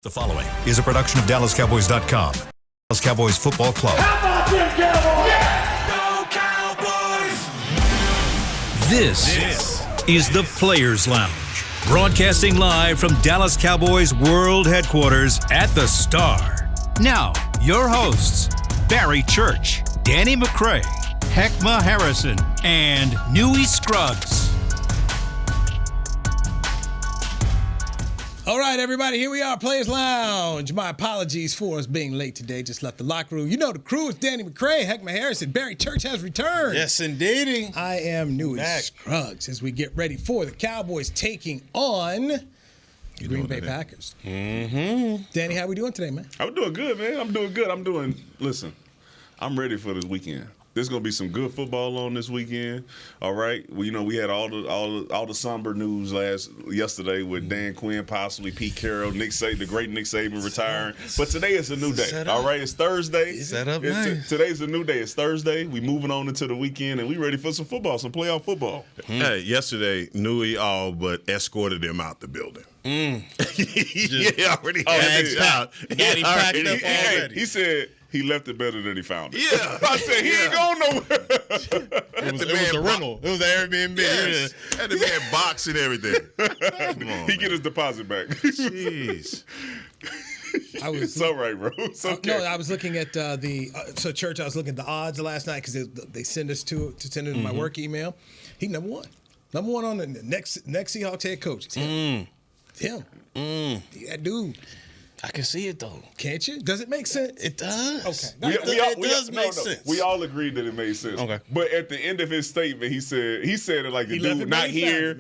The following is a production of DallasCowboys.com. Dallas Cowboys Football Club. How about them Cowboys? Yeah! Go Cowboys! This is the Players Lounge, broadcasting live from Dallas Cowboys World Headquarters at the Star. Now, your hosts, Barry Church, Danny McCray, Heckma Harrison, and Newey Scruggs. All right, everybody, here we are, Players Lounge. My apologies for us being late today. Just left the locker room. You know the crew is Danny McCray, Heckma Harrison, Barry Church has returned. Yes, indeedy. I am Newey Scruggs as we get ready for the Cowboys taking on the Green Bay Packers. Mm-hmm. Danny, how we doing today, man? I'm doing good, man. I'm doing good. Listen, I'm ready for this weekend. There's gonna be some good football on this weekend. All right. Well, you know, we had all the somber news yesterday with Dan Quinn, possibly Pete Carroll, Nick Saban, the great Nick Saban retiring. But today is a new day. All right, it's Thursday. Today's a new day. It's Thursday. We moving on into the weekend, and we ready for some football, some playoff football. Hey, yesterday, Newey all but escorted him out the building. He already had it out. He said he left it better than he found it. Yeah. I said he ain't going nowhere. It was a rental. It was an Airbnb. Yes. And the man box and everything. Come on, he get his deposit back. Jeez. It's all right, bro. It's okay. No, I was looking at Church. I was looking at the odds last night because they send us to send it in my work email. He number one on the next Seahawks head coach. It's him. It's him. That dude. I can see it though. Can't you? Does it make sense? It does. Okay. It does make sense. We all agreed that it made sense. Okay. But at the end of his statement, he said it like the dude not here.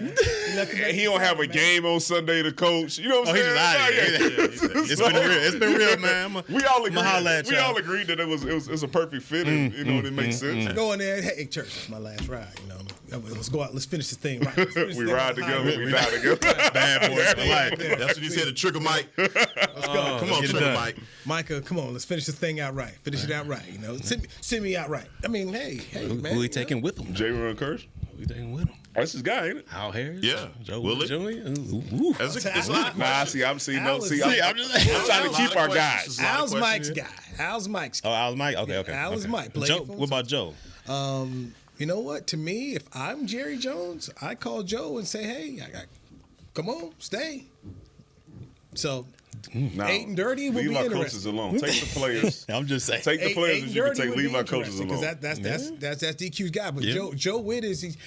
He don't have a game on Sunday to coach. You know what I'm saying? It's been real, man. We all agreed that it was a perfect fit, and it makes sense. Go in there. Hey, Church, it's my last ride. Let's go out. Let's finish this thing right. We ride together. We die together. Bad boys for life. That's what he said to Trigger Mike. Come on, Trigger Mike. Micah, come on. Let's finish this thing out right. Finish it out right. Send me out right. I mean, hey, man. Who he taking with him? J-Run Curse. Who he taking with him? That's his guy, ain't it? Al Harris? Yeah. Joe Willie? Jr.? It's not. Nah, I'm trying to keep our guys. Al's Mike's guy. Al's Mike's guy. Oh, Al's Mike? Okay. Al is Mike. Joe, what about Joe? You know what? To me, if I'm Jerry Jones, I call Joe and say, hey, come on, stay. So, now, 8 and dirty will be leave our interesting. coaches alone. Take the players. I'm just saying. Take the players as you can take. Leave our coaches alone. Because that's DQ's guy. But Joe Witt is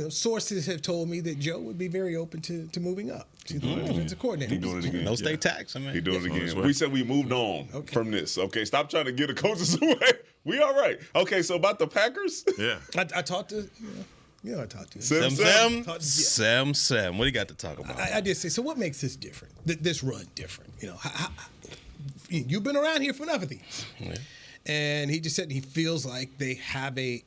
sources have told me that Joe would be very open to moving up to the defensive coordinator. He doing it again. No state tax. He doing it again. We said we moved on from this. Okay, stop trying to get the coaches away. We all right. Okay, so about the Packers. Yeah. I talked to. I talked to you. Sam. What do you got to talk about? I did say, so what makes this different? This run different? You've been around here for enough of these. Yeah. And he just said he feels like they have a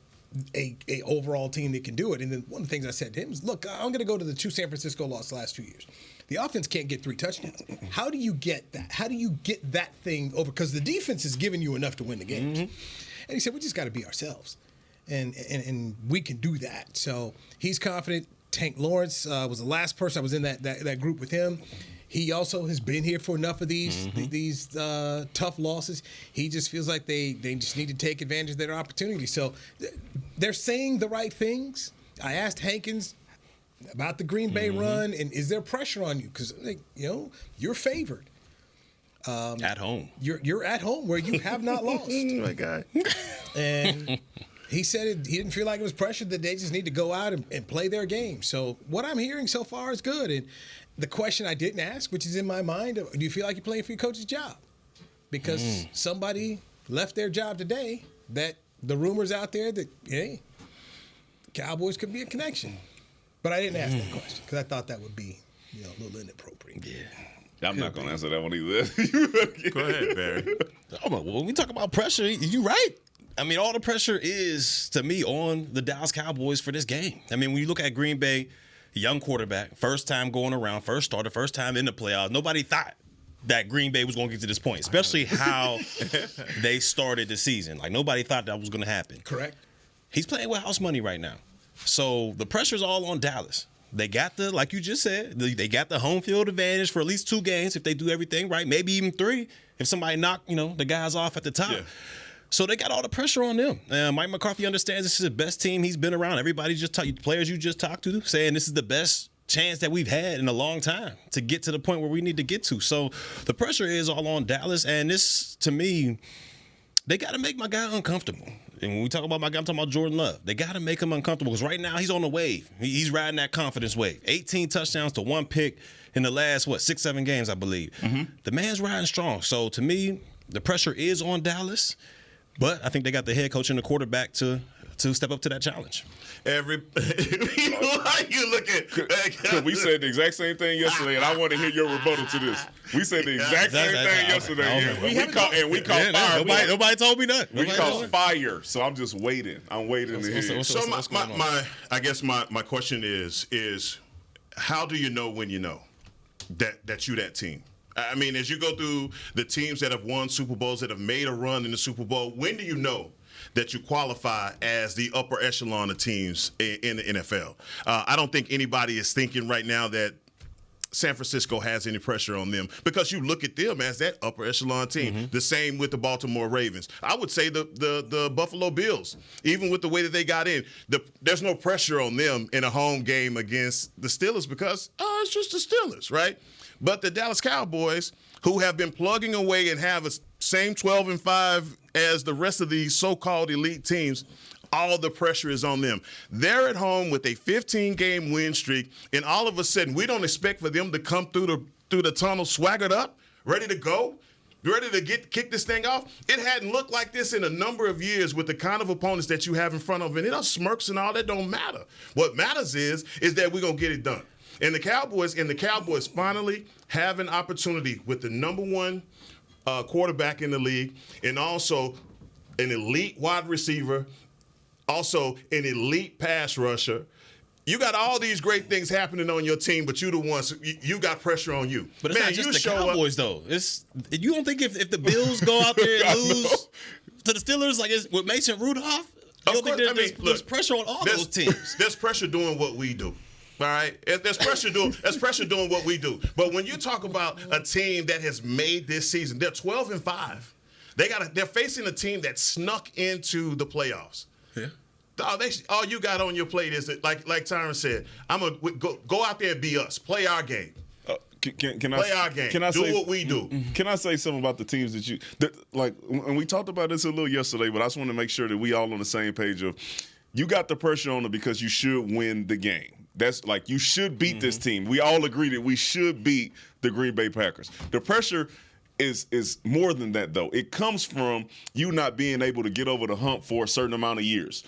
overall team that can do it. And then one of the things I said to him is, look, I'm going to go to the 2 San Francisco losses the last 2 years. The offense can't get 3 touchdowns. How do you get that? How do you get that thing over? Because the defense is giving you enough to win the games. And he said, we just got to be ourselves. And we can do that. So he's confident. Tank Lawrence was the last person I was in that group with him. He also has been here for enough of these tough losses. He just feels like they just need to take advantage of their opportunity. So they're saying the right things. I asked Hankins about the Green Bay run, and is there pressure on you? Because you're favored. At home. You're at home where you have not lost. My guy. And he said he didn't feel like it was pressure, that they just need to go out and play their game. So what I'm hearing so far is good. And the question I didn't ask, which is in my mind, do you feel like you're playing for your coach's job? Because somebody left their job today that the rumors out there that, hey, Cowboys could be a connection. But I didn't ask that question because I thought that would be a little inappropriate. Yeah. I'm not going to answer that one either. Go ahead, Barry. When we talk about pressure, you're right. I mean, all the pressure is, to me, on the Dallas Cowboys for this game. I mean, when you look at Green Bay, young quarterback, first time going around, first starter, first time in the playoffs, nobody thought that Green Bay was going to get to this point, especially how they started the season. Like, nobody thought that was going to happen. Correct. He's playing with house money right now. So the pressure's all on Dallas. They got the, like you just said, they got the home field advantage for at least 2 games if they do everything right, maybe even 3 if somebody knock, the guys off at the top. Yeah. So they got all the pressure on them. Mike McCarthy understands this is the best team he's been around. Everybody players you just talked to saying this is the best chance that we've had in a long time to get to the point where we need to get to. So the pressure is all on Dallas, and this, to me, they got to make my guy uncomfortable. And when we talk about my guy, I'm talking about Jordan Love. They got to make him uncomfortable because right now he's on the wave. He's riding that confidence wave. 18 touchdowns to 1 pick in the last, 6-7 games, I believe. Mm-hmm. The man's riding strong. So to me, the pressure is on Dallas, but I think they got the head coach and the quarterback to step up to that challenge. Why you looking? We said the exact same thing yesterday, and I want to hear your rebuttal to this. We said the exact same thing yesterday. We caught fire. Nobody told me nothing. We caught fire, so I'm just waiting. I'm waiting to hear. So I guess my question is how do you know when you know that you that team? I mean, as you go through the teams that have won Super Bowls, that have made a run in the Super Bowl, when do you know that you qualify as the upper echelon of teams in the NFL? I don't think anybody is thinking right now that San Francisco has any pressure on them because you look at them as that upper echelon team. Mm-hmm. The same with the Baltimore Ravens. I would say the Buffalo Bills, even with the way that they got in, there's no pressure on them in a home game against the Steelers because it's just the Steelers, right? But the Dallas Cowboys, who have been plugging away and have a same 12-5 as the rest of these so-called elite teams, all the pressure is on them. They're at home with a 15-game win streak, and all of a sudden, we don't expect for them to come through the tunnel swaggered up, ready to go, ready to kick this thing off. It hadn't looked like this in a number of years with the kind of opponents that you have in front of them. And it smirks and all that don't matter. What matters is that we're going to get it done. And the Cowboys finally have an opportunity with the number 1 quarterback in the league, and also an elite wide receiver, also an elite pass rusher. You got all these great things happening on your team, but you the ones you got pressure on you. But it's not just the Cowboys though. You don't think if the Bills go out there and lose to the Steelers like it's with Mason Rudolph, you don't think there's pressure on all those teams? There's pressure doing what we do. All right, there's pressure doing what we do. But when you talk about a team that has made this season, they're 12-5. They're facing a team that snuck into the playoffs. Yeah. All you got on your plate is that, like Tyron said, I'm gonna go out there and be us, play our game. Play our game. Can I do what we do? Can I say something about the teams and we talked about this a little yesterday, but I just want to make sure that we all on the same page of you got the pressure on them because you should win the game. That's like you should beat this team. We all agree that we should beat the Green Bay Packers. The pressure is more than that, though. It comes from you not being able to get over the hump for a certain amount of years.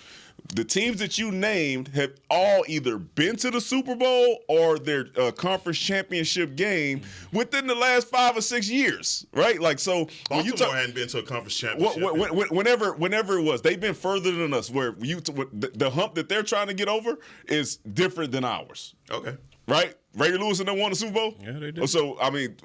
The teams that you named have all either been to the Super Bowl or their conference championship game within the last 5 or 6 years, right? Like so, Baltimore hadn't been to a conference championship. Whenever it was, they've been further than us. Where the hump that they're trying to get over is different than ours. Okay, right? Ray Lewis and they won the Super Bowl. Yeah, they did. So I mean,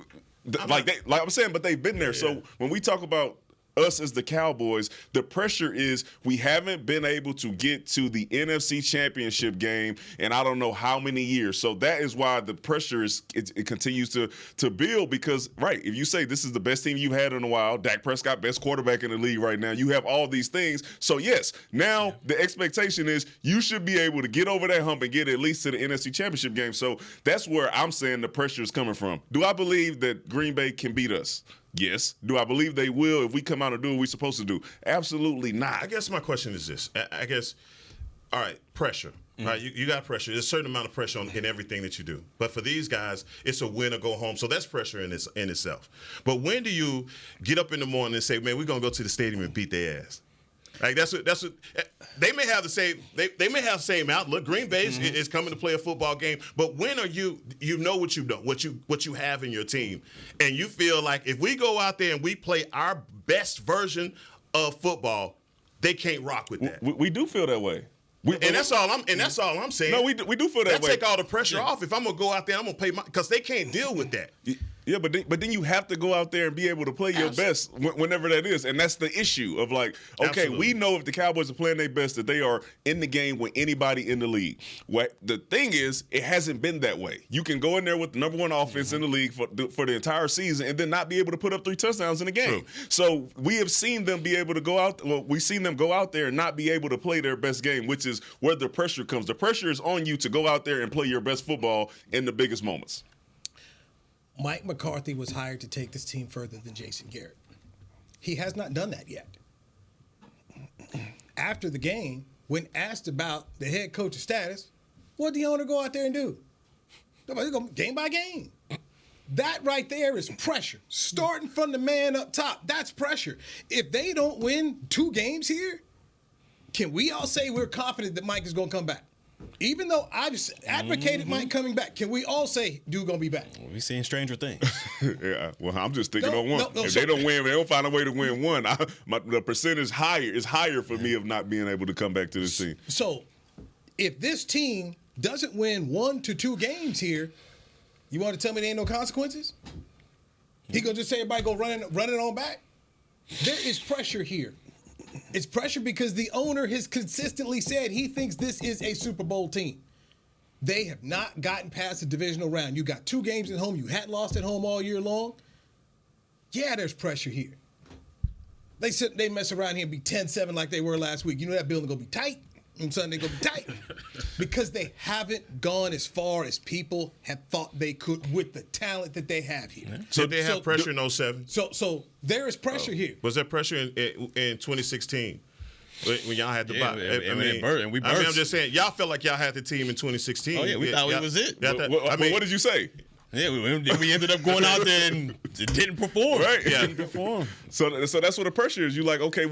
like I'm saying, but they've been there. Yeah. So when we talk about us as the Cowboys, the pressure is we haven't been able to get to the NFC Championship game in I don't know how many years. So that is why the pressure it continues to build because, right, if you say this is the best team you've had in a while, Dak Prescott, best quarterback in the league right now, you have all these things. So, yes, now the expectation is you should be able to get over that hump and get at least to the NFC Championship game. So that's where I'm saying the pressure is coming from. Do I believe that Green Bay can beat us? Yes. Do I believe they will if we come out and do what we're supposed to do? Absolutely not. I guess my question is this. All right, pressure. Right? You got pressure. There's a certain amount of pressure in everything that you do. But for these guys, it's a win or go home. So that's pressure in itself. But when do you get up in the morning and say, man, we're going to go to the stadium and beat their ass? Like that's what they may have the same they may have the same outlook. Green Bay is coming to play a football game, but when are you know what you know, what you have in your team, and you feel like if we go out there and we play our best version of football, they can't rock with that. We do feel that way. That's all I'm saying. No, we do feel that way. Take all the pressure off. If I'm gonna go out there, I'm gonna play because they can't deal with that. Yeah, but then you have to go out there and be able to play your best whenever that is. And that's the issue of like, okay, Absolutely. we know if the Cowboys are playing their best that they are in the game with anybody in the league. What the thing is, it hasn't been that way. You can go in there with the number one offense in the league for the entire season and then not be able to put up 3 touchdowns in a game. True. So we have seen them be able to go out. Well, we've seen them go out there and not be able to play their best game, which is where the pressure comes. The pressure is on you to go out there and play your best football in the biggest moments. Mike McCarthy was hired to take this team further than Jason Garrett. He has not done that yet. After the game, when asked about the head coach's status, what did the owner go out there and do? Nobody's going game by game. That right there is pressure. Starting from the man up top, that's pressure. If they don't win 2 games here, can we all say we're confident that Mike is going to come back? Even though I've advocated Mike coming back, can we all say dude gonna be back? We've seen stranger things. Yeah, well, I'm just thinking on one. If so, they don't win, if they don't find a way to win one, the percentage is higher for me of not being able to come back to this team. So, if this team doesn't win 1 to 2 games here, you want to tell me there ain't no consequences? He gonna just say everybody go run it on back? There is pressure here. It's pressure because the owner has consistently said he thinks this is a Super Bowl team. They have not gotten past the divisional round. You got 2 games at home. You hadn't lost at home all year long. Yeah, there's pressure here. They mess around here and be 10-7 like they were last week. You know that building going to be tight. On Sunday going to be tight. Because they haven't gone as far as people have thought they could with the talent that they have here. So they have pressure in 07? So there is pressure here. Was there pressure in 2016 when y'all had the buy? We burst. I'm just saying, y'all felt like y'all had the team in 2016. Oh, yeah, we thought it was it. What did you say? Yeah, we ended up going out there and it didn't perform. Right. It didn't perform. So that's what the pressure is. You like, okay,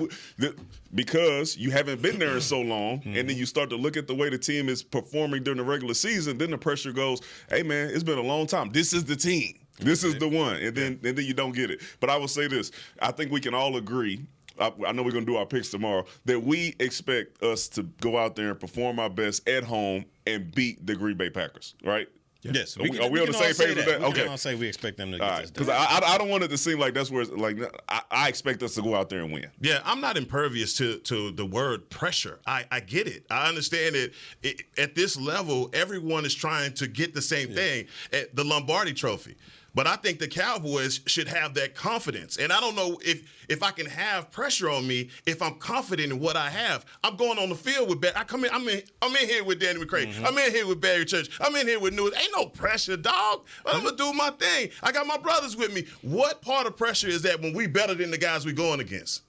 because you haven't been there in so long, and then you start to look at the way the team is performing during the regular season, then the pressure goes, hey, man, it's been a long time. This is the team. This is the one. And then you don't get it. But I will say this. I think we can all agree, I know we're going to do our picks tomorrow, that we expect us to go out there and perform our best at home and beat the Green Bay Packers, right? Yes. Are we on the same page with that? We can all say we expect them to get this done. Because I don't want it to seem like that's where it's like I expect us to go out there and win. Yeah, I'm not impervious to the word pressure. I get it. I understand it. At this level, everyone is trying to get the same thing at the Lombardi Trophy. But I think the Cowboys should have that confidence. And I don't know if I can have pressure on me if I'm confident in what I have. I'm going on the field with Barry. I'm in here with Danny McCray. Mm-hmm. I'm in here with Barry Church. I'm in here with News. Ain't no pressure, dog. But I'm going to do my thing. I got my brothers with me. What part of pressure is that when we better than the guys we going against?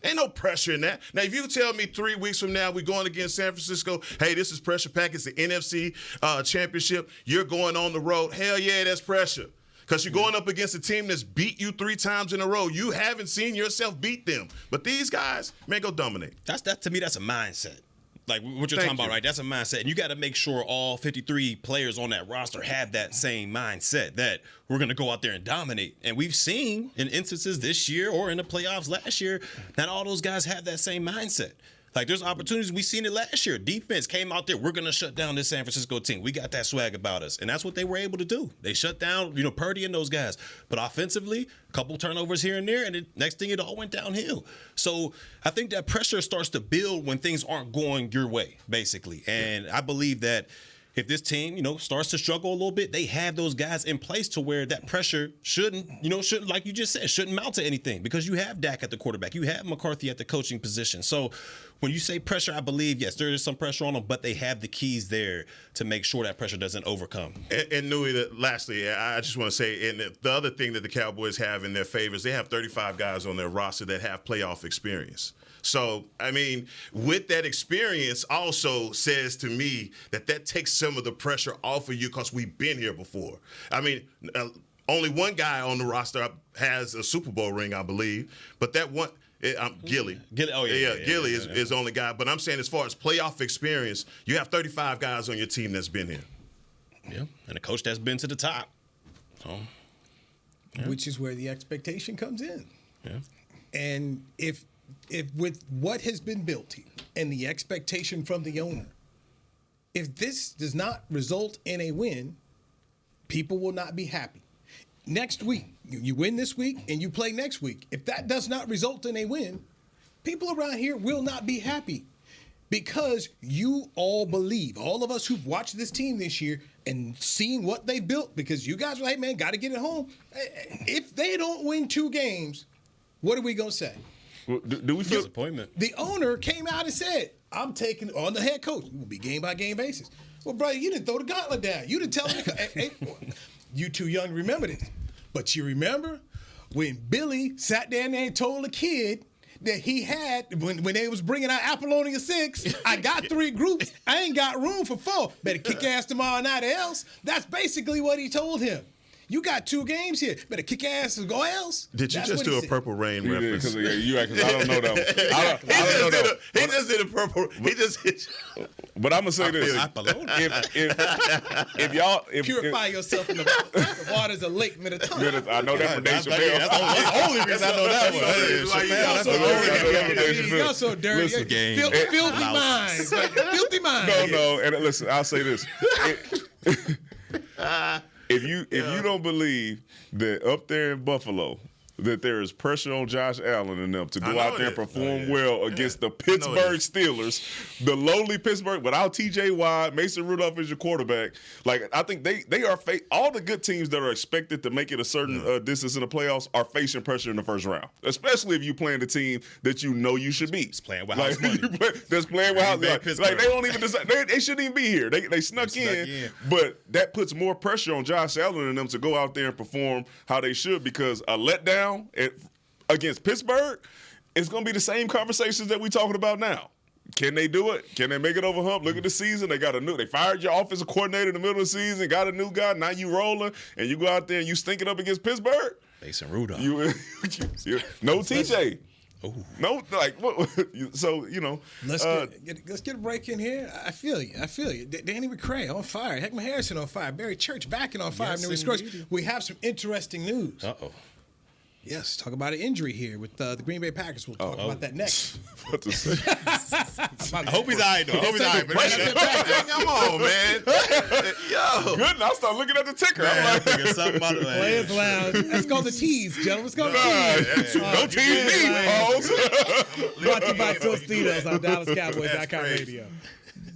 Ain't no pressure in that. Now, if you tell me 3 weeks from now we're going against San Francisco, hey, this is pressure pack. It's the NFC championship. You're going on the road. Hell yeah, that's pressure. Because you're going up against a team that's beat you 3 times in a row. You haven't seen yourself beat them. But these guys, man, go dominate. That to me, that's a mindset. Like what you're talking about, right? That's a mindset. And you got to make sure all 53 players on that roster have that same mindset that we're going to go out there and dominate. And we've seen in instances this year or in the playoffs last year, not all those guys have that same mindset. Like, there's opportunities. We seen it last year. Defense came out there. We're going to shut down this San Francisco team. We got that swag about us. And that's what they were able to do. They shut down, Purdy and those guys. But offensively, a couple turnovers here and there, and next thing, it all went downhill. So I think that pressure starts to build when things aren't going your way, basically. And I believe that if this team, starts to struggle a little bit, they have those guys in place to where that pressure shouldn't, like you just said, shouldn't mount to anything because you have Dak at the quarterback. You have McCarthy at the coaching position. So when you say pressure, I believe, yes, there is some pressure on them, but they have the keys there to make sure that pressure doesn't overcome. And Nui, lastly, I just want to say, and the other thing that the Cowboys have in their favor is they have 35 guys on their roster that have playoff experience. So, I mean, with that experience also says to me that takes some of the pressure off of you because we've been here before. I mean, only one guy on the roster has a Super Bowl ring, I believe. But that one, Gilly. Gilly is the only guy. But I'm saying as far as playoff experience, you have 35 guys on your team that's been here. Yeah, and a coach that's been to the top. So, yeah. Which is where the expectation comes in. Yeah. And if with what has been built here and the expectation from the owner, if this does not result in a win, people will not be happy. next week, you win this week and you play next week, if that does not result in a win, people around here will not be happy because you all believe, all of us who've watched this team this year and seen what they built, because you guys were like, man, got to get it home. If they don't win 2 games, what are we going to say? Well, do we feel Disappointment. The owner came out and said, I'm taking on the head coach. It will be game-by-game basis. Well, brother, you didn't throw the gauntlet down. You didn't tell me. Hey, you too young to remember this. But you remember when Billy sat down there and told a kid that he had, when they was bringing out Apollonia 6, I got 3 groups. I ain't got room for 4. Better kick ass tomorrow night or else. That's basically what he told him. You got 2 games here. Better kick ass and go else. Did you just do a Purple Rain reference? Because I don't know that one. I don't know. He just did a purple. He just hit you. But I'm gonna say this: if y'all Purify yourself in the waters of Lake Minnetonka. I know that for Dave Chappelle. That's the only reason I know that one. Y'all so dirty. Listen, game. Filthy minds. Filthy minds. No. And listen, I'll say this: if you don't believe that up there in Buffalo, that there is pressure on Josh Allen and them to go out there and perform well against the Pittsburgh Steelers, the lowly Pittsburgh, without T.J. Watt, Mason Rudolph as your quarterback. Like, I think they are all the good teams that are expected to make it a certain distance in the playoffs are facing pressure in the first round, especially if you playing the team that you know you should beat. It's playing with house money. That's playing with house money. Like, they don't even decide. They shouldn't even be here. They snuck in, but that puts more pressure on Josh Allen and them to go out there and perform how they should, because a letdown against Pittsburgh, it's going to be the same conversations that we're talking about now. Can they do it? Can they make it over hump? Look at the season. They fired your offensive coordinator in the middle of the season, got a new guy. Now you rolling, and you go out there and you stinking up against Pittsburgh. Mason Rudolph. No TJ. Ooh. No, like, so, Let's get a break in here. I feel you. Danny McCray on fire. Heckman Harrison on fire. Barry Church backing on fire. Yes, we have some interesting news. Uh-oh. Yes, talk about an injury here with the Green Bay Packers. We'll talk about that next. What to say? I hope he's all right, though. Come on, man. Yo. Good. I'll start looking at the ticker. Man, I'm like, something about it. Players Lounge. Let's go to tease, gentlemen. Let's go to tease. Don't tease me, Paul. Brought to you by Tostitos on DallasCowboys.com radio.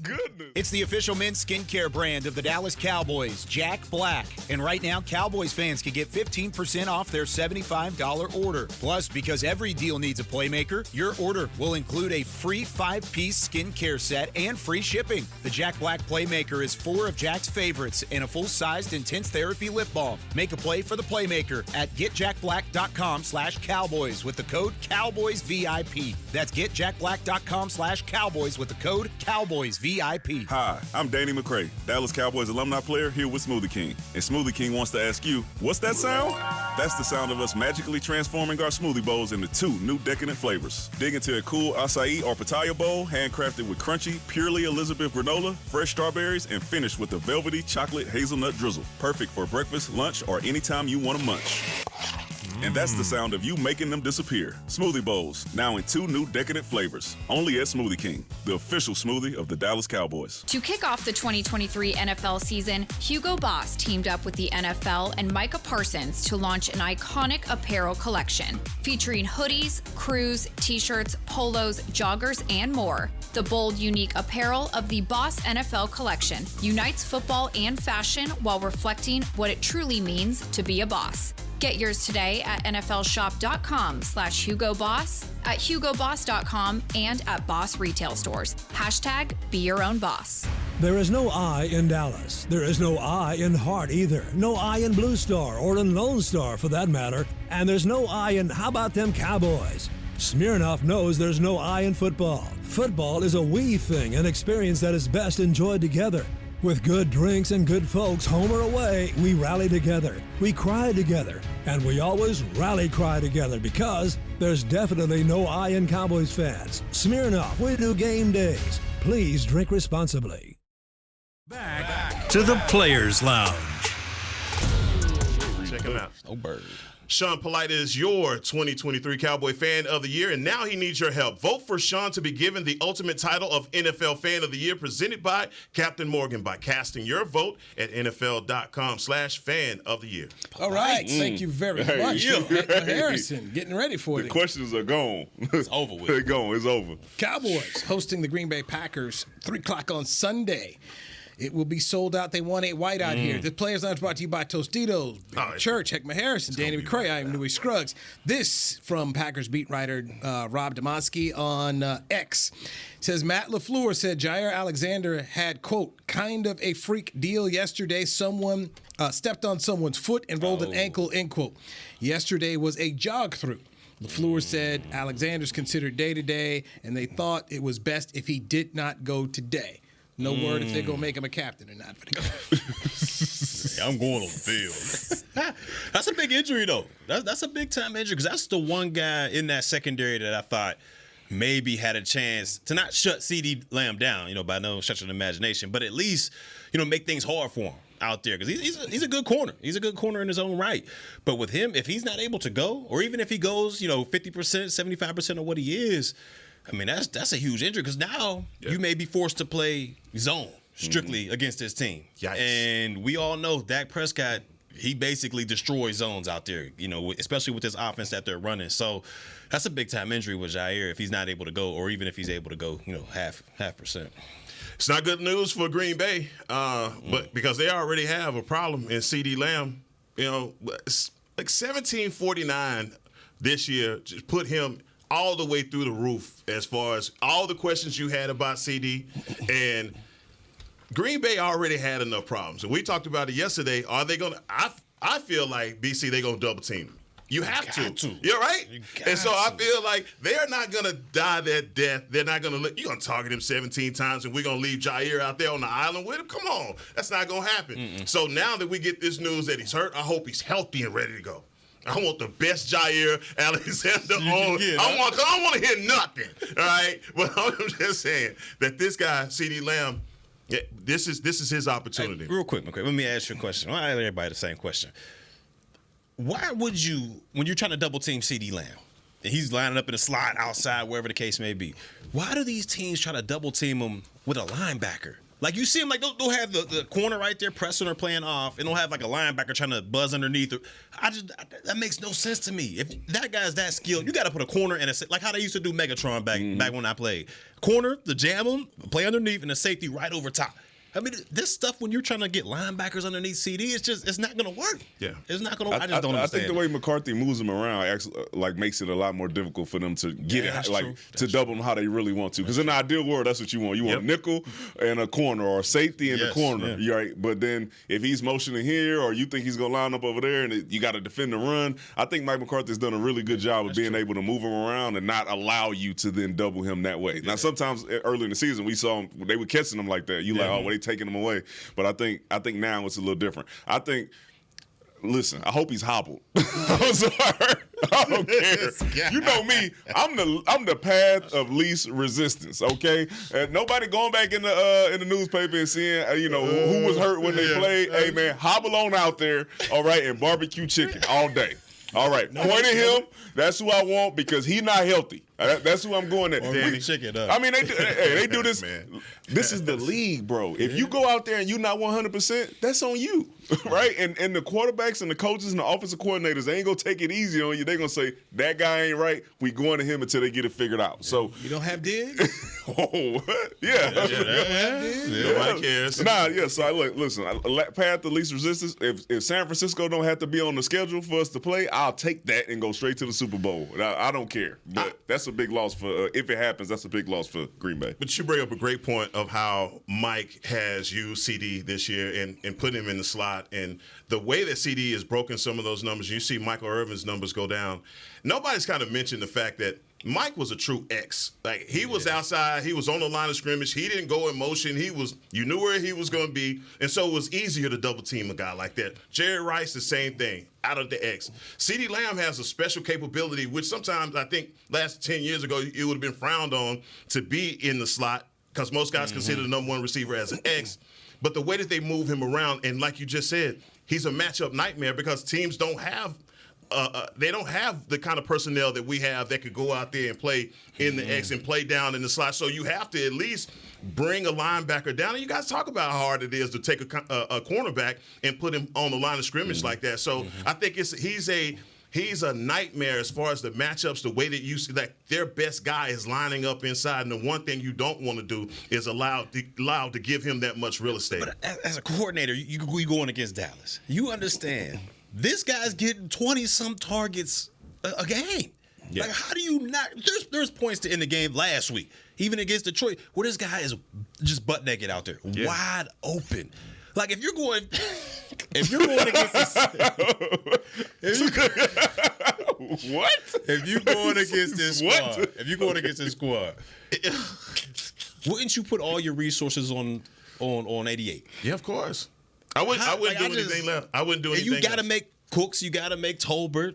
Goodness. It's the official men's skincare brand of the Dallas Cowboys, Jack Black. And right now, Cowboys fans can get 15% off their $75 order. Plus, because every deal needs a playmaker, your order will include a free 5-piece skincare set and free shipping. The Jack Black Playmaker is 4 of Jack's favorites and a full-sized intense therapy lip balm. Make a play for the Playmaker at getjackblack.com/Cowboys with the code CowboysVIP. That's getjackblack.com/Cowboys with the code CowboysVIP. Hi, I'm Danny McCray, Dallas Cowboys alumni player here with Smoothie King. And Smoothie King wants to ask you, what's that sound? That's the sound of us magically transforming our smoothie bowls into 2 new decadent flavors. Dig into a cool acai or pitaya bowl, handcrafted with crunchy, purely Elizabeth granola, fresh strawberries, and finished with a velvety chocolate hazelnut drizzle. Perfect for breakfast, lunch, or anytime you want to munch. And that's the sound of you making them disappear. Smoothie bowls, now in 2 new decadent flavors. Only at Smoothie King, the official smoothie of the Dallas Cowboys. To kick off the 2023 NFL season, Hugo Boss teamed up with the NFL and Micah Parsons to launch an iconic apparel collection featuring hoodies, crews, t-shirts, polos, joggers, and more. The bold, unique apparel of the Boss NFL collection unites football and fashion while reflecting what it truly means to be a boss. Get yours today at nflshop.com/HugoBoss, at HugoBoss.com, and at Boss retail stores. # be your own boss. There is no I in Dallas. There is no I in Hart either. No I in Blue Star or in Lone Star for that matter. And there's no I in how about them Cowboys? Smirnoff knows there's no I in football. Football is a we thing, an experience that is best enjoyed together. With good drinks and good folks, home or away, we rally together, we cry together, and we always rally cry together because there's definitely no I in Cowboys fans. Smirnoff, we do game days. Please drink responsibly. Back to the Players Lounge. Check him out. Oh, bird. Sean Polite is your 2023 Cowboy Fan of the Year, and now he needs your help. Vote for Sean to be given the ultimate title of NFL Fan of the Year, presented by Captain Morgan, by casting your vote at NFL.com/fan of the year. All right. Thank you very much. Harrison, getting ready for it. The questions are gone. It's over with. They're gone. It's over. Cowboys hosting the Green Bay Packers, 3 o'clock on Sunday. It will be sold out. They want a white out here. The Players Lounge brought to you by Tostitos, Church, Heckma Harrison, Danny McCray, I am Newey Scruggs. This from Packers beat writer Rob Domonsky on X. It says, Matt LaFleur said Jair Alexander had, quote, kind of a freak deal yesterday. Someone stepped on someone's foot and rolled an ankle, end quote. Yesterday was a jog through. LaFleur said Alexander's considered day-to-day, and they thought it was best if he did not go today. No word if they're going to make him a captain or not. I'm going on the field. That's a big injury, though. That's a big-time injury because that's the one guy in that secondary that I thought maybe had a chance to not shut CeeDee Lamb down, by no stretch of the imagination, but at least, make things hard for him out there because he's a good corner. He's a good corner in his own right. But with him, if he's not able to go, or even if he goes, 50%, 75% of what he is, I mean, that's a huge injury because now you may be forced to play zone strictly against this team. Yikes. And we all know Dak Prescott, he basically destroys zones out there, especially with this offense that they're running. So that's a big-time injury with Jair if he's not able to go, or even if he's able to go, half percent. It's not good news for Green Bay, but because they already have a problem in CeeDee Lamb. It's like 1749 this year just put him all the way through the roof as far as all the questions you had about CD. And Green Bay already had enough problems. And we talked about it yesterday. Are they going to – I feel like, BC, they're going to double team him. You have to. You're right. And so I feel like they're not going to die that death. They're not going to – you're going to target him 17 times and we're going to leave Jair out there on the island with him? Come on. That's not going to happen. So now that we get this news that he's hurt, I hope he's healthy and ready to go. I want the best Jair Alexander on. I don't want to hear nothing, all right? But I'm just saying that this guy, CeeDee Lamb, this is his opportunity. Hey, real quick, let me ask you a question. I ask everybody the same question. Why would you, when you're trying to double team CeeDee Lamb, and he's lining up in the slot outside, wherever the case may be, why do these teams try to double team him with a linebacker? Like, you see him, like, they'll have the corner right there pressing or playing off, and they'll have, like, a linebacker trying to buzz underneath. That makes no sense to me. If that guy's that skilled, you got to put a corner and like how they used to do Megatron back when I played. Corner, the jam him, play underneath, and a safety right over top. I mean, this stuff, when you're trying to get linebackers underneath CD, it's not going to work. Yeah. It's not going to work. I just don't understand. I think the way McCarthy moves them around actually makes it a lot more difficult for them to get to double them how they really want to. Because in the ideal world, that's what you want. You want a nickel and a corner, or a safety and a corner. Yeah. Right? But then if he's motioning here, or you think he's going to line up over there and you got to defend the run, I think Mike McCarthy's done a really good job of being able to move him around and not allow you to then double him that way. Yeah. Now, sometimes early in the season, we saw him, they were catching him like that. They taking him away. But I think now it's a little different. Listen, I hope he's hobbled. I'm sorry. I don't care. You know me. I'm the path of least resistance. Okay, and nobody going back in the newspaper and seeing who was hurt when they played. Hey man, hobble on out there. All right, and barbecue chicken all day. All right, point at him. That's who I want because he's not healthy. That's who I'm going at. I mean, they do this. This is the league, bro. If you go out there and you're not 100%, that's on you, right? And the quarterbacks and the coaches and the offensive coordinators, they ain't gonna take it easy on you. They're gonna say that guy ain't right. We going to him until they get it figured out. So you don't have Diggs? Oh, what? Yeah. Nobody cares. So listen. Path of least resistance. If San Francisco don't have to be on the schedule for us to play, I'll take that and go straight to the Super Bowl. I don't care. But that's a big loss for if it happens. That's a big loss for Green Bay. But you bring up a great point of how Mike has used CD this year and put him in the slot, and the way that CD has broken some of those numbers. You see Michael Irvin's numbers go down. Nobody's kind of mentioned the fact that Mike was a true X. Like, he was outside, he was on the line of scrimmage, he didn't go in motion, you knew where he was going to be, and so it was easier to double team a guy like that. Jerry Rice, the same thing, out of the X. CeeDee Lamb has a special capability, which sometimes I think last 10 years ago it would have been frowned on to be in the slot, because most guys consider the number one receiver as an X. But the way that they move him around, and like you just said, he's a matchup nightmare because teams don't have they don't have the kind of personnel that we have that could go out there and play in the X and play down in the slot. So you have to at least bring a linebacker down. And you guys talk about how hard it is to take a cornerback and put him on the line of scrimmage like that. So I think he's a nightmare as far as the matchups, the way that you see that their best guy is lining up inside. And the one thing you don't want to do is allow to give him that much real estate. But as a coordinator, you going against Dallas. You understand. This guy's getting 20-some targets a game. Yeah. Like, how do you not? There's points to end the game last week, even against Detroit, where this guy is just butt naked out there, wide open. Like, if you're going against this, if you're going against this squad, wouldn't you put all your resources on 88? Yeah, of course. I wouldn't do anything left. I wouldn't do anything. You got to make Cooks. You got to make Tolbert,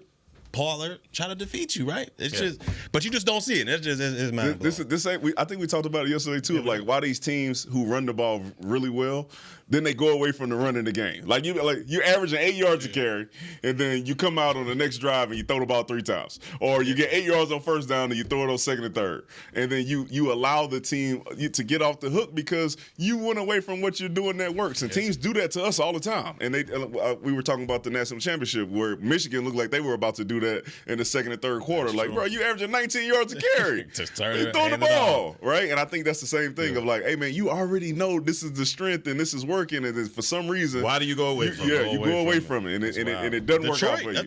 Pollard try to defeat you, right? It's just, but you just don't see it. That's just it's mind blowing. I think we talked about it yesterday too. Of like why these teams who run the ball really well, then they go away from the run in the game. Like you're averaging 8 yards a carry, and then you come out on the next drive and you throw the ball 3 times, or you get 8 yards on first down and you throw it on second and third, and then you allow the team to get off the hook because you went away from what you're doing that works. And teams do that to us all the time. And we were talking about the national championship where Michigan looked like they were about to do that in the second and third quarter. That's like, true. Bro, you averaging 19 yards a carry. Just throwing the ball, right? And I think that's the same thing of like, hey man, you already know this is the strength and this is working, and then for some reason, why do you go away from it? Yeah, you go away from it, and it doesn't work out for you.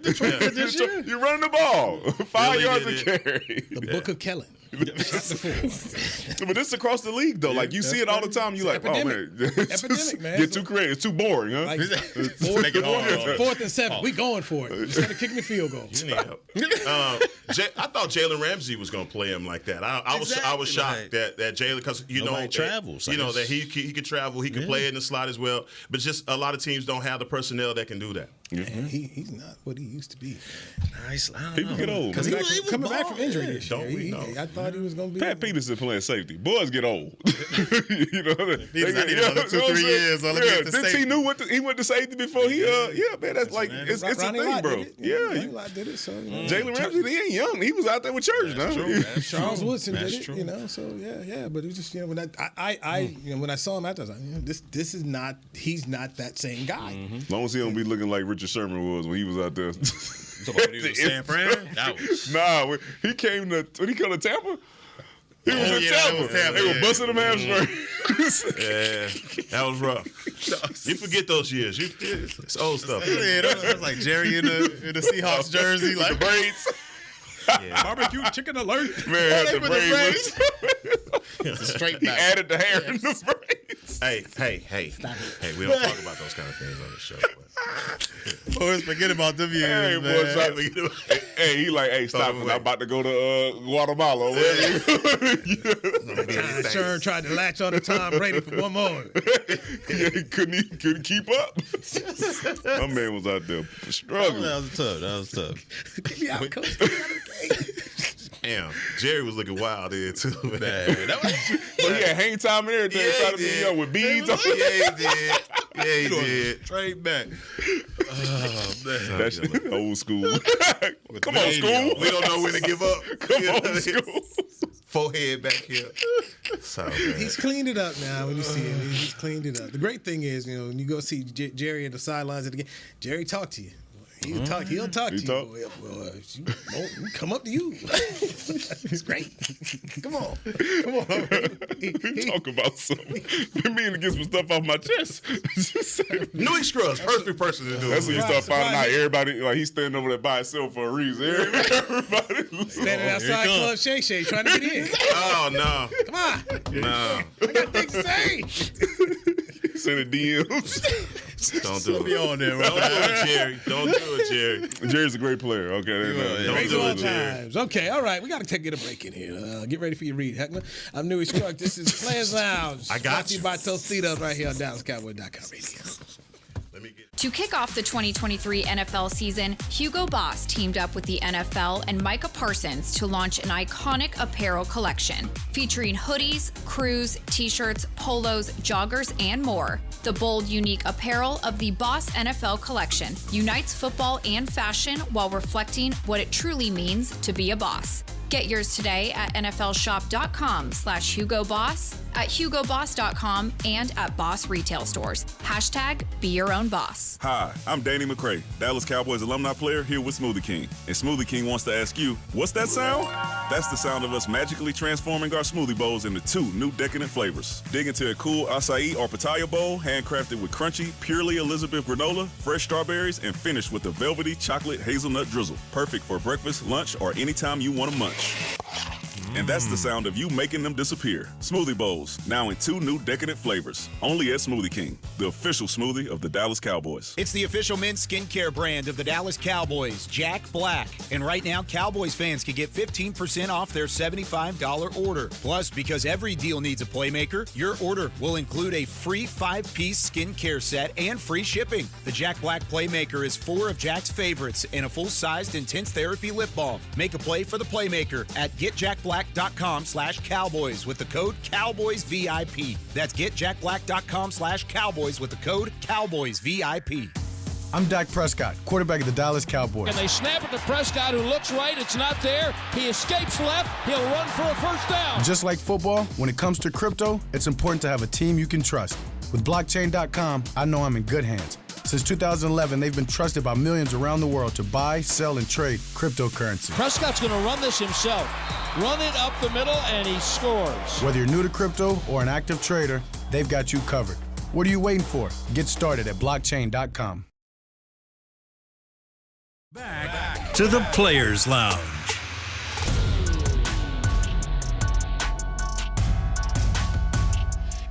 You're running the ball 5 yards a carry. The Book of Kellen. But this is across the league, though. Like, you see it all the time. You're like, epidemic. Oh, man. Epidemic, man. Get too creative. It's too boring, huh? Like, 4th and 7. We going for it. Instead of kicking the field goal. You need help. I thought Jalen Ramsey was going to play him like that. I was shocked that Jalen, because, travels. That he could travel. He could play in the slot as well. But just a lot of teams don't have the personnel that can do that. Man, he's not what he used to be. Nice. People get old. Because he was coming back from injury this year. Don't we know? I thought he was going to be. Pat Peterson playing safety. Boys get old. They need another 2-3 years. He went to safety before he. Man, that's like it's a thing, bro. Ronnie Lott did it. So Jalen Ramsey, he ain't young. He was out there with Church now. Charles Woodson did it. So yeah. But it was just when when I saw him after, I was like, this is not. He's not that same guy. As long as he don't be looking like Richard Sherman was when he was out there. When he was in San Fran? When he came to Tampa. He was in Tampa. They were busting him hamstring. That was rough. You forget those years. It's old stuff. Yeah, that was like Jerry in the Seahawks jersey, like the braids. Yeah. Barbecue chicken alert. Man had the braids. Straight back. He added the hair in the braids. Hey, we don't talk about those kind of things on the show. Boys, forget about them years, man. Stop it. I'm about to go to Guatemala. Sherm tried to latch on to Tom Brady for one more. He couldn't keep up. My man was out there struggling. That was tough. Damn, Jerry was looking wild there too, man. But he had hang time and everything. Trying to be young with beads on. Yeah, he did. Straight back. Oh, man. That's old school. Come on, school. We don't know when to give up. Come on, school. Forehead back here. So, he's cleaned it up now. When you see him, he's cleaned it up. The great thing is, when you go see Jerry at the sidelines of the game, Jerry talk to you. He'll talk to you. Well, come up to you. It's great. Come on. Talk about something. Been meaning to get some stuff off my chest. New Scrubs, perfect person to do it. That's when you start finding out everybody, like he's standing over there by himself for a reason. Everybody standing outside Club Shay Shay trying to get in. Oh, no. Come on. No. I got things to say. Sending DMs. Don't do it. Be on there, Don't do it, Jerry. Don't do it, Jerry. Jerry's a great player. Okay. Don't do it, Jerry. Okay, all right. We got to get a break in here. Get ready for your read, Heckler. I'm Newy Scruggs. This is Players Lounge. I got you. Brought to you by Tostitos right here on DallasCowboys.com radio. To kick off the 2023 NFL season, Hugo Boss teamed up with the NFL and Micah Parsons to launch an iconic apparel collection featuring hoodies, crews, t-shirts, polos, joggers, and more. The bold, unique apparel of the Boss NFL collection unites football and fashion while reflecting what it truly means to be a boss. Get yours today at nflshop.com/HugoBoss, at HugoBoss.com, and at Boss retail stores. #Be your own boss. Hi, I'm Danny McCray, Dallas Cowboys alumni player here with Smoothie King. And Smoothie King wants to ask you, what's that sound? That's the sound of us magically transforming our smoothie bowls into 2 new decadent flavors. Dig into a cool acai or pitaya bowl, handcrafted with crunchy, purely Elizabeth granola, fresh strawberries, and finished with a velvety chocolate hazelnut drizzle. Perfect for breakfast, lunch, or anytime you want to munch. And that's the sound of you making them disappear. Smoothie bowls, now in 2 new decadent flavors. Only at Smoothie King, the official smoothie of the Dallas Cowboys. It's the official men's skincare brand of the Dallas Cowboys, Jack Black. And right now, Cowboys fans can get 15% off their $75 order. Plus, because every deal needs a playmaker, your order will include a free 5-piece skincare set and free shipping. The Jack Black Playmaker is 4 of Jack's favorites and a full-sized intense therapy lip balm. Make a play for the Playmaker at getjackblack.com/Cowboys with the code CowboysVIP. That's getjackblack.com/Cowboys with the code CowboysVIP. I'm Dak Prescott, quarterback of the Dallas Cowboys. And they snap it to Prescott, who looks right. It's not there. He escapes left. He'll run for a first down. Just like football, when it comes to crypto, it's important to have a team you can trust. With blockchain.com, I know I'm in good hands. Since 2011, they've been trusted by millions around the world to buy, sell, and trade cryptocurrency. Prescott's going to run this himself. Run it up the middle, and he scores. Whether you're new to crypto or an active trader, they've got you covered. What are you waiting for? Get started at blockchain.com. Back to the Players Lounge.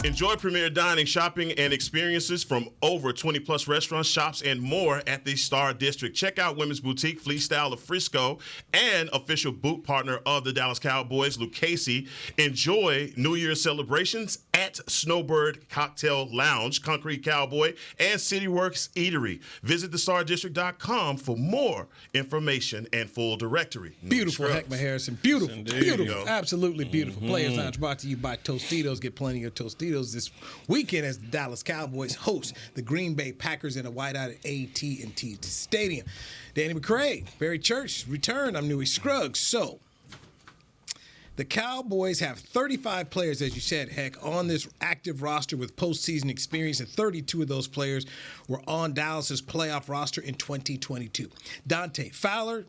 Enjoy premier dining, shopping, and experiences from over 20-plus restaurants, shops, and more at the Star District. Check out Women's Boutique, Fleece Style of Frisco, and official boot partner of the Dallas Cowboys, Lucchese. Enjoy New Year's celebrations at Snowbird Cocktail Lounge, Concrete Cowboy, and CityWorks Eatery. Visit thestardistrict.com for more information and full directory. Beautiful, Heckma Harrison. Beautiful, beautiful, absolutely beautiful. Players Lounge brought to you by Tostitos. Get plenty of Tostitos this weekend as the Dallas Cowboys host the Green Bay Packers in a whiteout at AT&T Stadium. Danny McCray, Barry Church, return. I'm Newey Scruggs. So, the Cowboys have 35 players, as you said, Heck, on this active roster with postseason experience, and 32 of those players were on Dallas's playoff roster in 2022. Dante Fowler,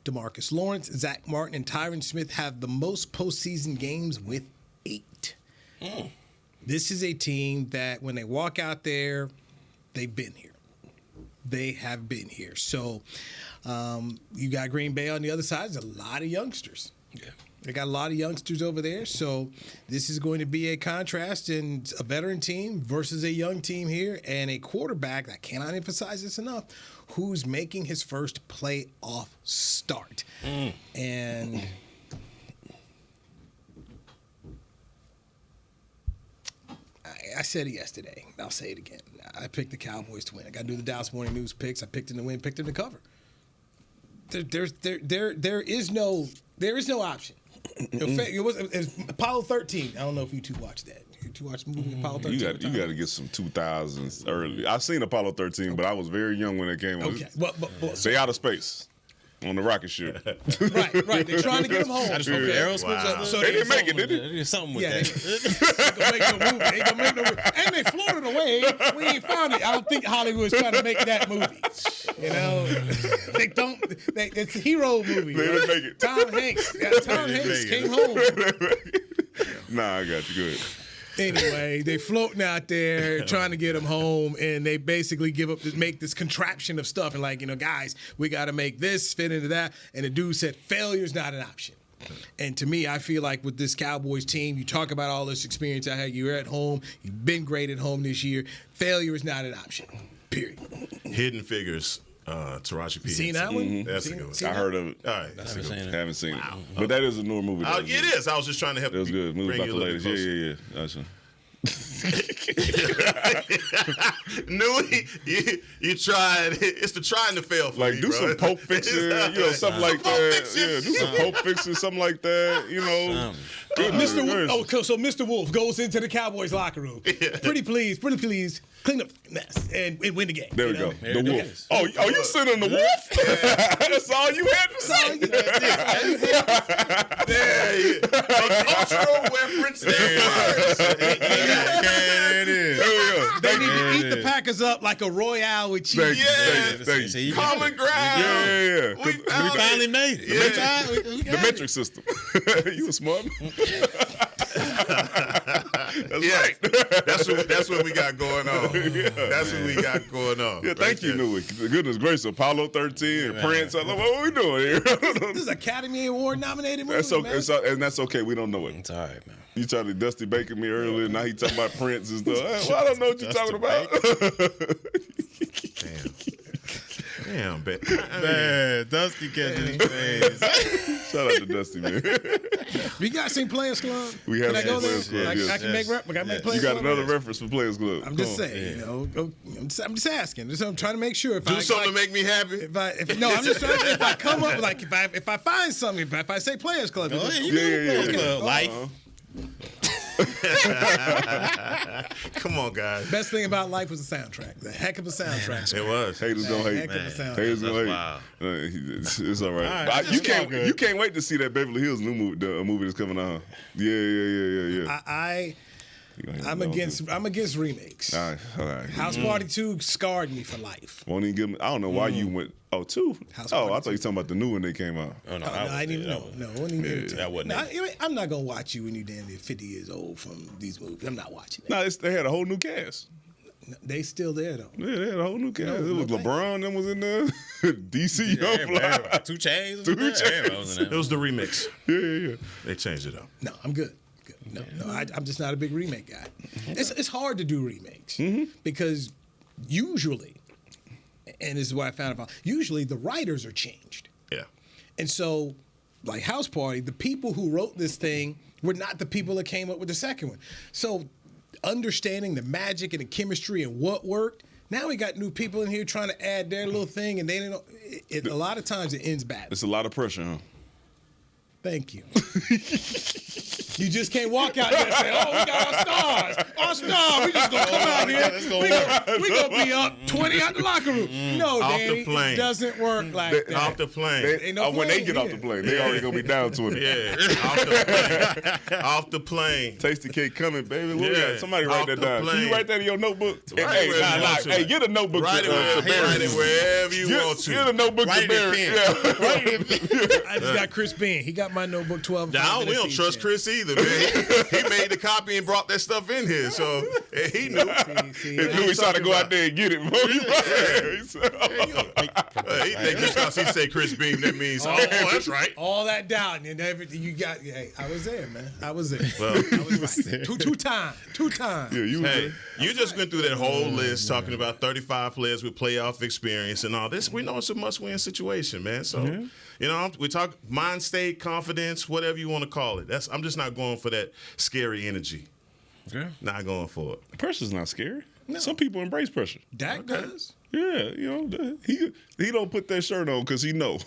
DeMarcus Lawrence, Zach Martin, and Tyron Smith have the most postseason games with 8. This is a team that when they walk out there, they've been here. They have been here. So you got Green Bay on the other side. There's a lot of youngsters. Yeah. They got a lot of youngsters over there. So this is going to be a contrast in a veteran team versus a young team here, and a quarterback, I cannot emphasize this enough, who's making his first playoff start. And I said it yesterday. I'll say it again. I picked the Cowboys to win. I got to do the Dallas Morning News picks. I picked them to win, picked them to cover. There is no option. It was Apollo 13. I don't know if you two watched that. You two watched the movie Apollo 13? You got to get some 2000s early. I've seen Apollo 13, but I was very young when it came. Okay. They out of space. On the rocket ship. Right. They're trying to get him home. I just hope Aerosmith. So they didn't make it, did they? They did something with that. They ain't gonna make no movie. And they floated away. We ain't found it. I don't think Hollywood's trying to make that movie. You know, they don't. It's a hero movie. They didn't make it. Tom Hanks. Tom Hanks came home. Nah, I got you. Good. Anyway, they floating out there trying to get him home, and they basically make this contraption of stuff. And like, guys, we got to make this fit into that. And the dude said, failure's not an option. And to me, I feel like with this Cowboys team, you talk about all this experience I had. You're at home. You've been great at home this year. Failure is not an option, period. Hidden Figures. Taraji P. Seen that one? That's a good one. I heard of it. All right. That's Haven't seen it. But that is a newer movie. It is. I was just trying to help you. It was good. Movie about the ladies. Yeah. Gotcha. You tried. It's the trying to fail for like me, do bro. some Pope Fiction, something like that. Yeah, do some Pope Fiction, something like that. Mr. Wolf, so Mr. Wolf goes into the Cowboys locker room. Pretty please, clean up the mess and win the game. There we go. There The we wolf. Oh, you sitting on the wolf? That's all you had to say. There, cultural reference. There it is. There we go. They need to eat the Packers up like a Royale with cheese. Thank you. Common ground. Yeah. We finally made it. The metric system. You a smart man. That's right. That's what we got going on. That's what we got going on. Yeah, thank you, Newy. Goodness gracious, Apollo 13 and Prince. What are we doing here? This is Academy Award nominated movie, man. And that's okay. We don't know it. It's all right, man. You tried to Dusty Baker me earlier. Now he talking about Prince and stuff. Well, I don't know what you're talking about. Damn, man. Dusty catching his face. Shout out to Dusty, man. We got seen Players Club. We have Can I go Players there? Club, yes. I can make Players You got Club. another reference for Players Club. I'm just saying, I'm just asking. I'm trying to make sure. If Do something to make me happy. I'm just trying to, if I come up like if I find something, if I say Players Club, Life. Come on, guys. Best thing about Life was the soundtrack. The heck of a soundtrack. It was. Haters don't hate. Heck of a soundtrack. Haters don't hate. Wow. It's all right. All right, But you can't wait to see that Beverly Hills new movie that's coming out. Yeah. I'm against remakes. All right. House Party 2 scarred me for life. Won't even give me. I don't know why you went. Oh, 2? House Oh, Party I thought you were talking about the new one that came out. Oh, no, I didn't even know. No, I wouldn't even that wasn't it. I'm not gonna watch you when you're damn near 50 years old from these movies. I'm not watching it. No, they had a whole new cast. They still there though. Yeah, they had a whole new cast. It was no LeBron that was in there. DC Young Fly. 2 Chainz. It was the remix. Yeah. They changed it up. No, I'm good. No, I'm just not a big remake guy. It's hard to do remakes because usually, and this is what I found out, usually the writers are changed. Yeah. And so, like House Party, the people who wrote this thing were not the people that came up with the second one. So, understanding the magic and the chemistry and what worked, now we got new people in here trying to add their little thing, and they don't. A lot of times it ends badly. It's a lot of pressure, huh? Thank you. You just can't walk out there and say, "Oh, we got our stars. Our stars. We just gonna come out here. We gonna be up 20 out the locker room." No, Off Danny, the plane. it doesn't work like that. Off the plane. When they get off the plane, they already gonna be down 20. Yeah. Off the plane. Off the plane. Tasty cake coming, baby. What we Yeah. got? Somebody write Off that the down. Can plane. you write that in your notebook? Right where you want to. Hey, get a notebook. Write it wherever you want to. Get a notebook to Barry. I just got Chris Bean. He got my notebook 12. Now, we don't trust Chris either, man. He made the copy and brought that stuff in here, so he knew. He knew he tried to go out there and get it. He think because he say Chris Beam, that means that's right. All that down and everything you got. Hey, I was there, man. I was there. Well, I was right. Two times. Yeah, you just went through that whole list talking about 35 players with playoff experience and all this. We know it's a must-win situation, man. So, we talk mind state, confidence, whatever you want to call it. I'm just not going for that scary energy. Okay. Not going for it. Pressure's not scary. No. Some people embrace pressure. Dak does. Yeah, he don't put that shirt on because he knows.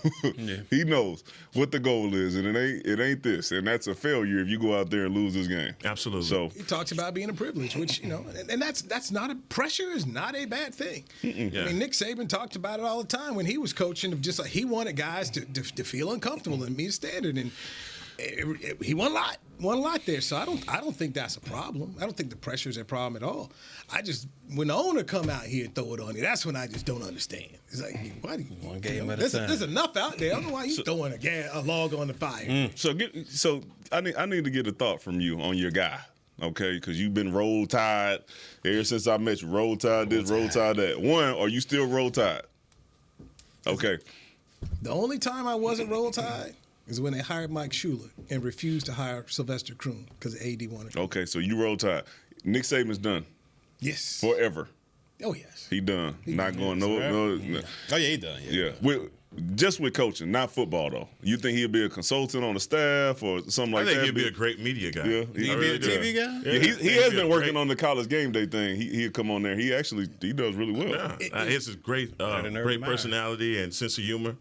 He knows what the goal is, and it ain't this, and that's a failure if you go out there and lose this game. Absolutely. So he talks about being a privilege, which and that's not a pressure is not a bad thing. Yeah. I mean, Nick Saban talked about it all the time when he was coaching. Of just like he wanted guys to feel uncomfortable and meet a standard, and he won a lot there. So I don't think that's a problem. I don't think the pressure is a problem at all. I just when the owner come out here and throw it on you, that's when I just don't understand. It's like, why do you? One game at a time. There's enough out there. I don't know why you throwing a log on the fire. So I need to get a thought from you on your guy. Okay, because you've been roll tide ever since I met you. Roll tide this, roll tide that. One, are you still roll tide? Okay. The only time I wasn't roll tide is when they hired Mike Shula and refused to hire Sylvester Kroon because AD wanted. Okay, so you roll tide. Nick Saban's done. Yes. Forever. Oh yes. He done. Not going no. Oh yeah, he done. Yeah. Just with coaching, not football though. You think he'll be a consultant on the staff or something like that? I think he'll be a great media guy. Yeah, He'll be a TV guy. Yeah, he has been working on the college game day thing. He'll come on there. He does really well. Yeah, he has a great personality and sense of humor.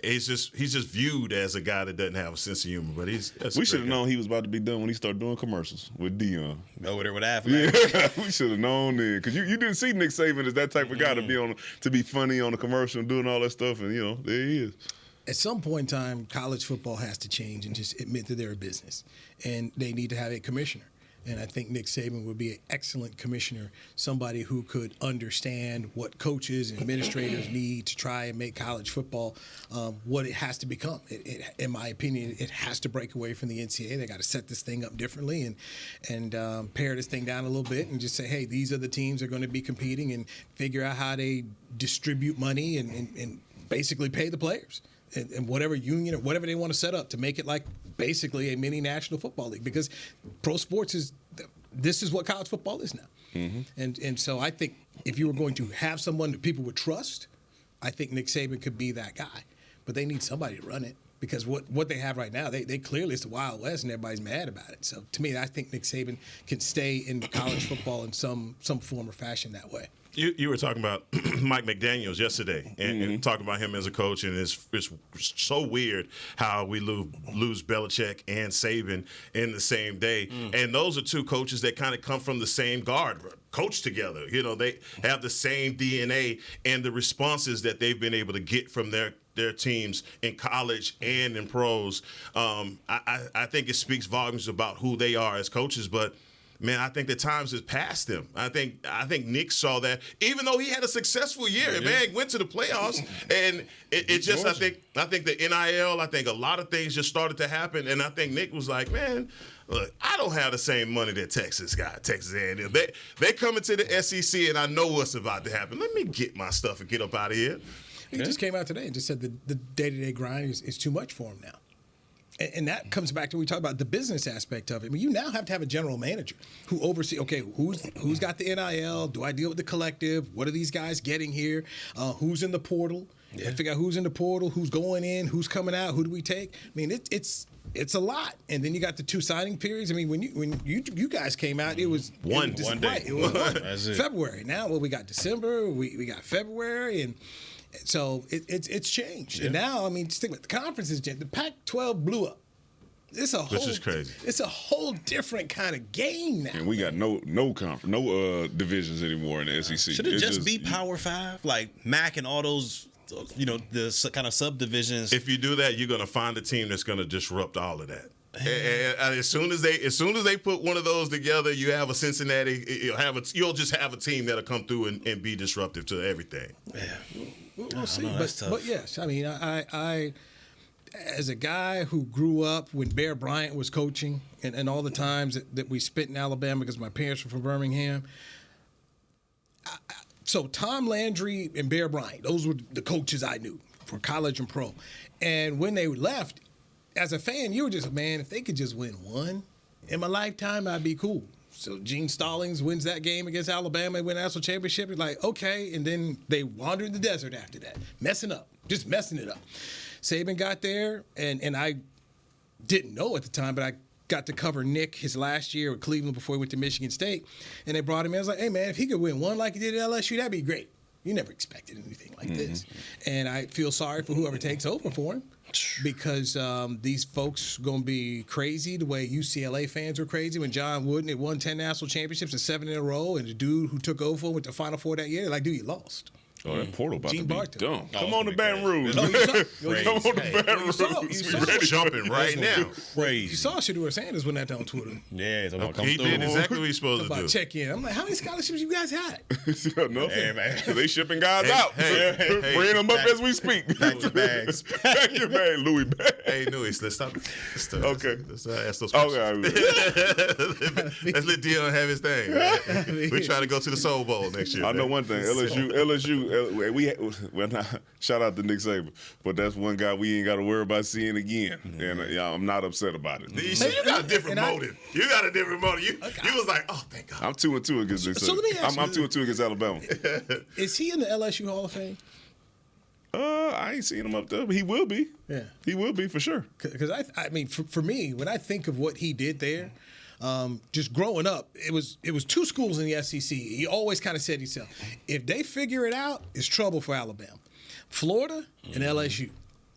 he's just viewed as a guy that doesn't have a sense of humor. But we should have known he was about to be done when he started doing commercials with Dion. Over there with Affleck. Yeah, we should have known then, because you didn't see Nick Saban as that type of guy to be funny on the commercial and doing all that stuff, and there he is. At some point in time, college football has to change and just admit that they're a business, and they need to have a commissioner. And I think Nick Saban would be an excellent commissioner, somebody who could understand what coaches and administrators need to try and make college football what it has to become. In my opinion, it has to break away from the NCAA. They got to set this thing up differently and pare this thing down a little bit and just say, hey, these are the teams that are going to be competing, and figure out how they distribute money and basically pay the players. And whatever union or whatever they want to set up to make it like basically a mini National Football League, because pro sports this is what college football is now. Mm-hmm. And so I think if you were going to have someone that people would trust, I think Nick Saban could be that guy. But they need somebody to run it, because what they have right now, they clearly it's the Wild West and everybody's mad about it. So to me, I think Nick Saban can stay in college football in some form or fashion that way. You were talking about Mike McDaniels yesterday and talking about him as a coach, and it's so weird how we lose Belichick and Saban in the same day. And those are two coaches that kind of come from the same guard, coach together. They have the same DNA, and the responses that they've been able to get from their teams in college and in pros. I think it speaks volumes about who they are as coaches, but man, I think the times has passed him. I think Nick saw that, even though he had a successful year. Yeah. Man, went to the playoffs, and it just I think the NIL. I think a lot of things just started to happen, and I think Nick was like, man, look, I don't have the same money that Texas got. Texas A&M. They coming to the SEC, and I know what's about to happen. Let me get my stuff and get up out of here. He just came out today and just said the day-to-day grind is too much for him now. And that comes back to, we talk about the business aspect of it. I mean, you now have to have a general manager who oversees, okay, who's got the NIL? Do I deal with the collective? What are these guys getting here? Who's in the portal? Yeah. Figure out who's in the portal, who's going in, who's coming out, who do we take? I mean, it's a lot. And then you got the 2 signing periods. I mean, when you guys came out, it was one day. Right, it was February. Now, we got December, we got February, and so it's changed. Yeah. And now, I mean, just think about the conferences. The Pac-12 blew up. This is crazy. It's a whole different kind of game now. And we got no divisions anymore in the SEC. Should it just be Power 5, like MAC and all those, the kind of subdivisions? If you do that, you're going to find a team that's going to disrupt all of that. And as soon as they put one of those together, you have a Cincinnati. You'll just have a team that'll come through and be disruptive to everything. Yeah, we'll see. But yes, I mean, I as a guy who grew up when Bear Bryant was coaching, and all the times that we spent in Alabama because my parents were from Birmingham. So Tom Landry and Bear Bryant, those were the coaches I knew for college and pro. And when they left, as a fan, you were just, man, if they could just win one in my lifetime, I'd be cool. So Gene Stallings wins that game against Alabama, win the national championship. It's like, okay. And then they wandered the desert after that, messing it up. Saban got there, and I didn't know at the time, but I got to cover Nick his last year with Cleveland before he went to Michigan State. And they brought him in. I was like, hey, man, if he could win one like he did at LSU, that'd be great. You never expected anything like this. And I feel sorry for whoever takes over for him, because these folks going to be crazy the way UCLA fans were crazy when John Wooden had won 10 national championships and 7 in a row, and the dude who took over went to Final Four that year, they're like, dude, you lost. Oh, that portal about Gene to be Barton. dumb. Come on to Baton Rouge. Come on to Baton Rouge. They're jumping right now. You saw Shedeur Sanders went out there on Twitter. Yeah, he did exactly what he's supposed to do. Check in. I'm like, how many scholarships you guys had? Nothing. Hey, man. They shipping guys out. Bringing them up as we speak. Pack your bags. Pack your bag, Louis bag. Hey, Louis, let's stop. Okay. Let's ask those questions. Okay. Let's let Dion have his thing. We try to go to the Soul Bowl next year. I know one thing. LSU, shout out to Nick Saban, but that's one guy we ain't got to worry about seeing again, and I'm not upset about it. You got a different motive. You got a different motive. You was like, oh, thank God. I'm 2-2 against Nick Saban. So let me ask I'm 2-2 against Alabama. Is he in the LSU Hall of Fame? I ain't seen him up there, but he will be. Yeah, he will be for sure. Because I mean, for me, when I think of what he did there. Just growing up, it was 2 schools in the SEC. He always kind of said himself, if they figure it out, it's trouble for Alabama. Florida and LSU.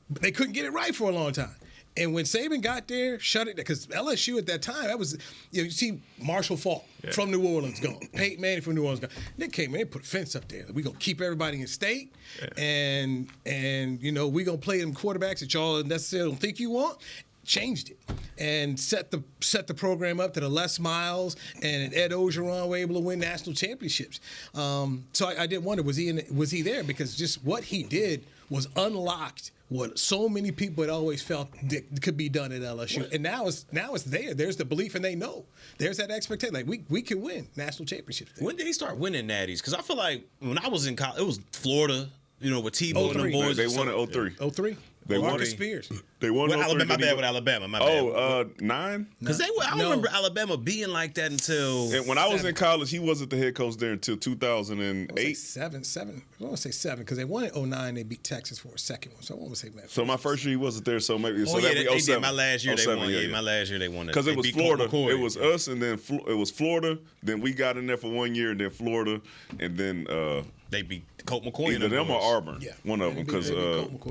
But they couldn't get it right for a long time. And when Saban got there, shut it down. Because LSU at that time, that was, you see Marshall Faulk from New Orleans gone. Peyton Manning from New Orleans gone. Nick came in, they put a fence up there. We're going to keep everybody in state. And we're going to play them quarterbacks that y'all necessarily don't think you want. Changed it and set the program up to the Les Miles and Ed Orgeron were able to win national championships. So I did wonder, was he there? Because just what he did was unlocked what so many people had always felt that could be done at LSU. And now it's there. There's the belief, and they know. There's that expectation. Like, we can win national championships. When did he start winning natties? Because I feel like when I was in college, it was Florida, with Tebow and them boys. They won in 03. 03? They won Marcus Spears. They won with Alabama. My bad with Alabama. My bad. 9? Because I don't remember Alabama being like that until. And when I was in college, he wasn't the head coach there until 2008. Seven. I want to say 7 because they won in 09. They beat Texas for a second one. So I want to say that. So my first year he wasn't there. So maybe. They did. My last year they won. Yeah, my last year they won. Because it was Florida. It was us, and then it was Florida. Then we got in there for 1 year, and then Florida, and then they beat Colt McCoy. Either them or Auburn. Yeah. One of them because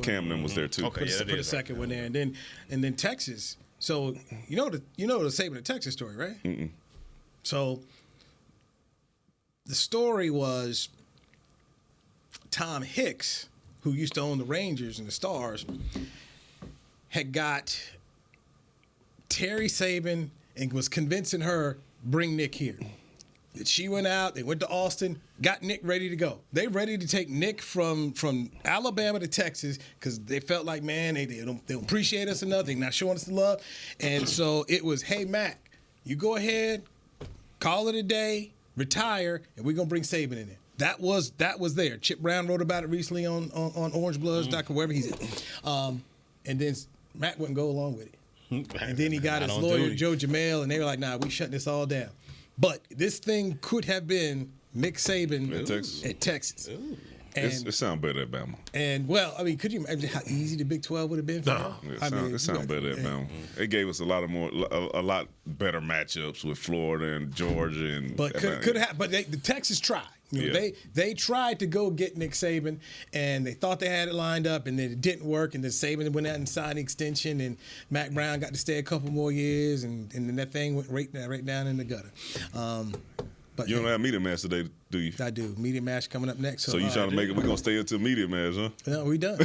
Camden was there too. Okay, put a second one there, and then Texas. So you know the Saban of Texas story, right? Mm-mm. So the story was Tom Hicks, who used to own the Rangers and the Stars, had got Terry Saban and was convincing her, bring Nick here. She went out, they went to Austin, got Nick ready to go. They ready to take Nick from Alabama to Texas because they felt like, man, they don't appreciate us enough. They're not showing us the love. And so it was, hey, Mac, you go ahead, call it a day, retire, and we're going to bring Saban in there. That was there. Chip Brown wrote about it recently on OrangeBloods.com, wherever he's at. And then Mac wouldn't go along with it. And then he got his lawyer, Joe Jamel, and they were like, nah, we shutting this all down. But this thing could have been Nick Saban at Texas. It sounds better at Bama. And, well, I mean, could you imagine how easy the Big 12 would have been for them? It sounds better at Bama. It gave us a lot better matchups with Florida and Georgia. But could have. But the Texas tried. They tried to go get Nick Saban, and they thought they had it lined up, and then it didn't work. And then Saban went out and signed an extension, and Mac Brown got to stay a couple more years, and then that thing went right down in the gutter. But you don't have media match today, do you? I do. Media match coming up next. So you trying to make it? We're gonna stay until media match, huh? No, we done.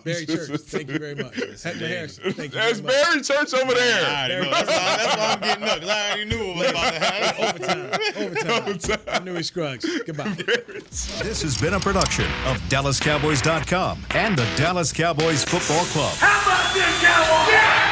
Barry Church, thank you very much. Hector Harrison, thank you. That's Barry Church over there. That's why I'm getting up. Because I already knew what was about to happen. Overtime. I knew he Scruggs. Goodbye. This has been a production of DallasCowboys.com and the Dallas Cowboys Football Club. How about this, Cowboys? Yeah!